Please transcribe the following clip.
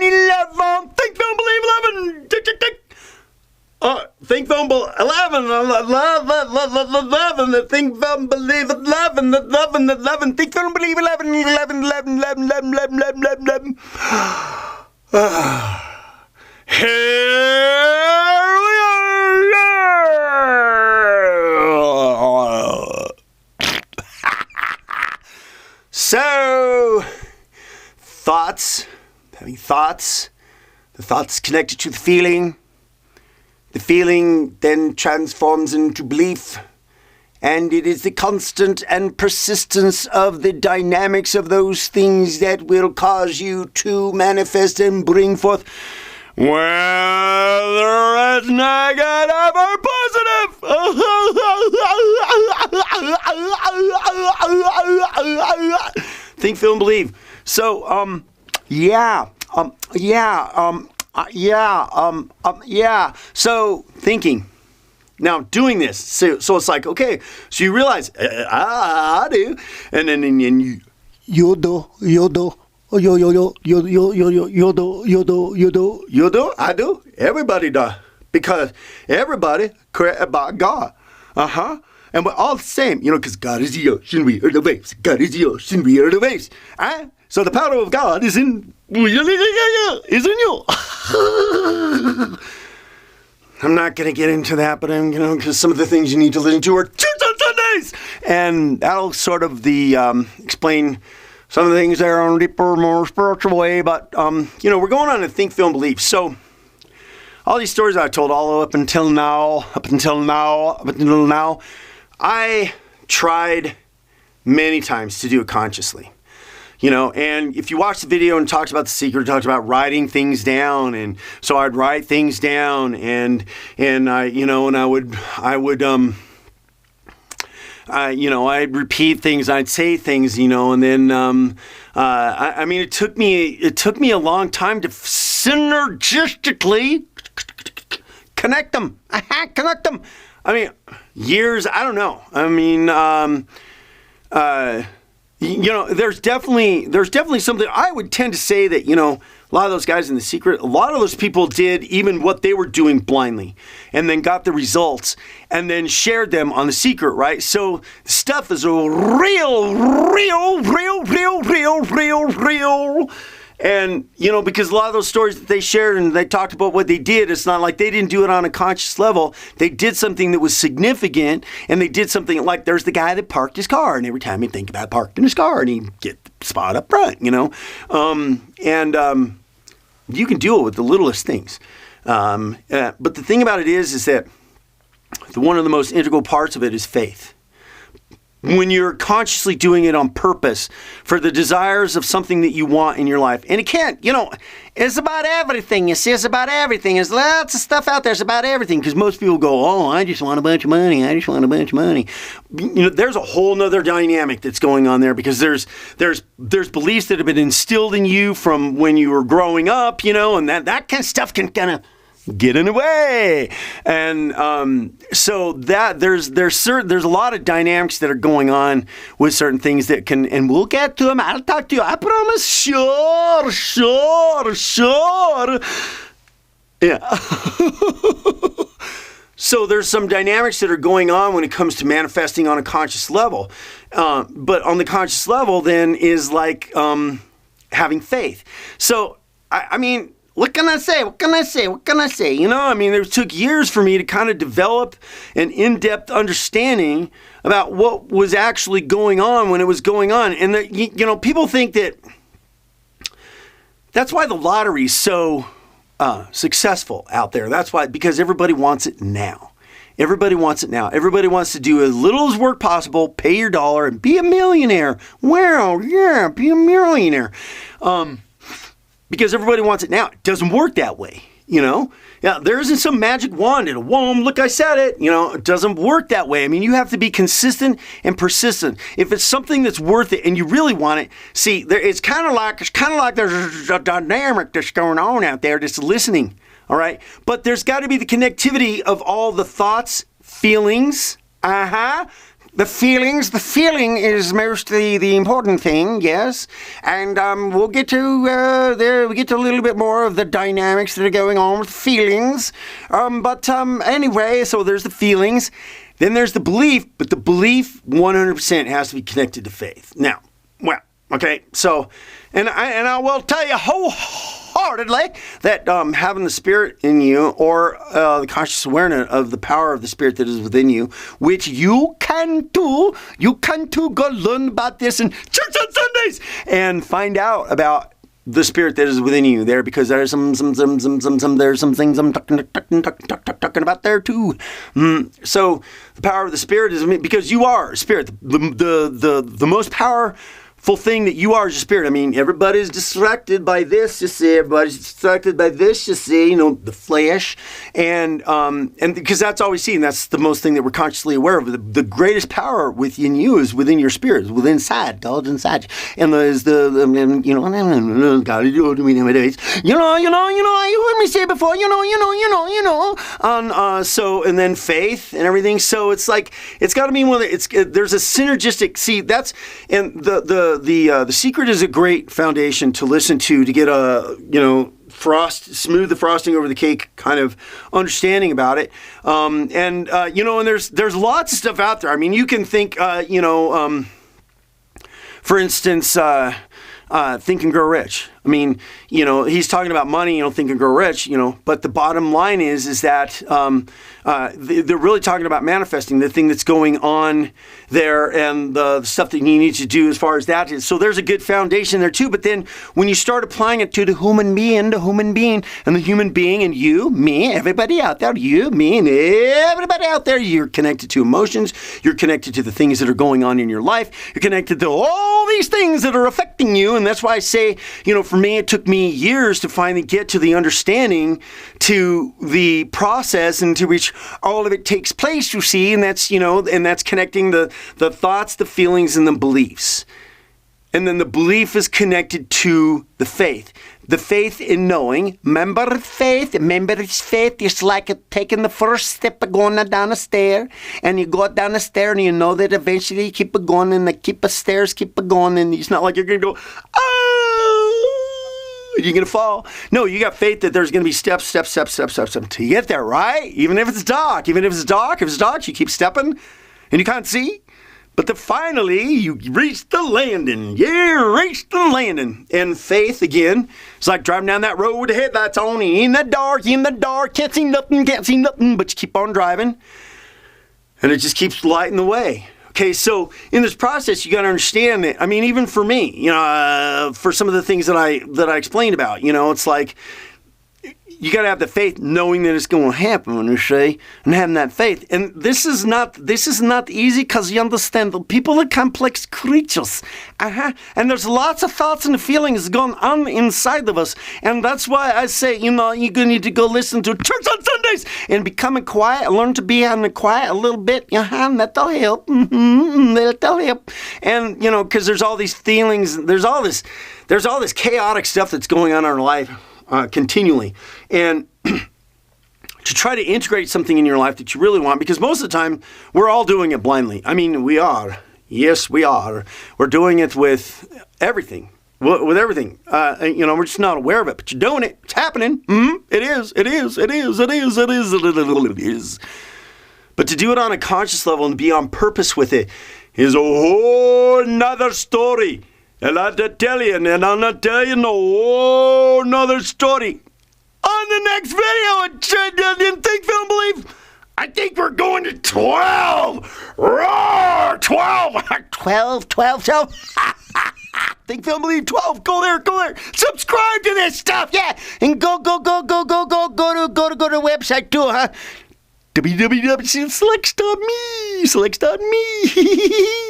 11. Think, don't believe 11. Tick, tick, tick. Think, don't believe 11. 11. Think, don't believe 11. 11. Think, don't believe 11. 11. Here we are. So, having thoughts, the thoughts connected to the feeling then transforms into belief, and it is the constant and persistence of the dynamics of those things that will cause you to manifest and bring forth, whether it's negative or positive. Think, feel, and believe. So, So thinking. Now doing this. So it's like, okay, so you realize, I do. And then you do, I do. Everybody does. Because everybody created about God. And we're all the same, because God is the ocean, we are the waves. God is the ocean, we are the waves. So the power of God is in you. I'm not going to get into that, but I'm, because some of the things you need to listen to are Church on Sundays. And that'll sort of explain some of the things there on a deeper, more spiritual way. But, we're going on to think, feel, and believe. So all these stories I told all up until now, I tried many times to do it consciously. And if you watch the video and it talks about the secret, it talks about writing things down, and so I'd write things down, and I'd repeat things, I'd say things, and then it took me a long time to synergistically connect them. Years. I don't know. There's definitely something. I would tend to say that, a lot of those guys in The Secret, a lot of those people did even what they were doing blindly and then got the results and then shared them on The Secret, right? So stuff is real. And, because a lot of those stories that they shared and they talked about what they did, it's not like they didn't do it on a conscious level. They did something that was significant, and they did something like there's the guy that parked his car, and every time he'd think about parking his car, and he'd get the spot up front, you can do it with the littlest things. But the thing about it is that one of the most integral parts of it is faith. When you're consciously doing it on purpose for the desires of something that you want in your life. And it can't, it's about everything. You see, it's about everything. There's lots of stuff out there. It's about everything. Because most people go, I just want a bunch of money. There's a whole nother dynamic that's going on there, because there's beliefs that have been instilled in you from when you were growing up, and that kind of stuff can kind of get in the way. And so that there's a lot of dynamics that are going on with certain things that can, and we'll get to them. I'll talk to you, I promise. Sure. Yeah. So there's some dynamics that are going on when it comes to manifesting on a conscious level. But on the conscious level then is like having faith. So, what can I say? It took years for me to kind of develop an in-depth understanding about what was actually going on when it was going on. And, people think that's why the lottery is so successful out there. That's why, because everybody wants it now. Everybody wants to do as little as work possible, pay your dollar, and be a millionaire. Well, yeah, be a millionaire. Because everybody wants it now. It doesn't work that way, Yeah, there isn't some magic wand and look, I said it. It doesn't work that way. You have to be consistent and persistent. If it's something that's worth it and you really want it, see, it's kind of like there's a dynamic that's going on out there that's listening, all right? But there's got to be the connectivity of all the thoughts, feelings, The feeling is mostly the important thing, yes. And we'll get to we get to a little bit more of the dynamics that are going on with feelings. But anyway, so there's the feelings. Then there's the belief, but the belief 100% has to be connected to faith. Now, well, okay, so, and I will tell you wholeheartedly that having the Spirit in you, or the conscious awareness of the power of the Spirit that is within you, which you can do go learn about this in church on Sundays and find out about the Spirit that is within you there, because there's some there's some things I'm talking about there too. So the power of the Spirit is because you are Spirit. The most powerful thing that you are is your Spirit. I mean, everybody's distracted by this, you see. Everybody's distracted by this, you see. You know, the flesh, and because that's all we see, and that's the most thing that we're consciously aware of. The greatest power within you is within your Spirit, is within inside. God's inside, and there's God. You heard me say before. So and then faith and everything. So it's like it's got to be one. There's a synergistic. See, that's and the secret is a great foundation to listen to get a smooth the frosting over the cake kind of understanding about it. And there's lots of stuff out there. I mean, you can think for instance, Think and Grow Rich. I mean, he's talking about money, Think and Grow Rich, but the bottom line is that they're really talking about manifesting the thing that's going on there and the stuff that you need to do as far as that is. So there's a good foundation there too. But then when you start applying it to the human being, and the human being and you, me, everybody out there, you, me, and everybody out there, you're connected to emotions. You're connected to the things that are going on in your life. You're connected to all these things that are affecting you. And that's why I say, for me, it took me years to finally get to the understanding, to the process into which all of it takes place, you see, and that's, and that's connecting the thoughts, the feelings, and the beliefs. And then the belief is connected to the faith. The faith in knowing. Remember faith? Remember it's faith. It's like taking the first step of going down a stair. And you go down the stair and you know that eventually you keep it going and keep the stairs keep it going. And it's not like you're going to go, you're going to fall. No, you got faith that there's going to be steps to get there, right? Even if it's dark. If it's dark, you keep stepping and you can't see. But then finally, you reach the landing. You reach the landing. And faith, again, it's like driving down that road with the headlights on. In the dark, can't see nothing, but you keep on driving. And it just keeps lighting the way. Okay, so in this process, you got to understand that, I mean, even for me, for some of the things that I explained about, it's like, you got to have the faith knowing that it's going to happen, you see, and having that faith. And this is not easy because you understand that people are complex creatures. And there's lots of thoughts and feelings going on inside of us. And that's why I say, you're going to need to go listen to church on Sundays and becoming quiet, learn to be in the quiet a little bit. That'll help. That'll help. And, because there's all these feelings, there's all this chaotic stuff that's going on in our life. Continually, and to try to integrate something in your life that you really want, because most of the time we're all doing it blindly. I mean, we are. Yes, we are. We're doing it with everything. With everything. We're just not aware of it, but you're doing it. It's happening. It is. But to do it on a conscious level and be on purpose with it is a whole nother story. And I'll tell you, and I'll not tell you no another story. On the next video, in Think, Feel, and Believe, I think we're going to 12. Roar! 12. 12. Think, Feel, and Believe 12. Go there. Subscribe to this stuff, yeah. And go to the website too, huh? www.selects.me.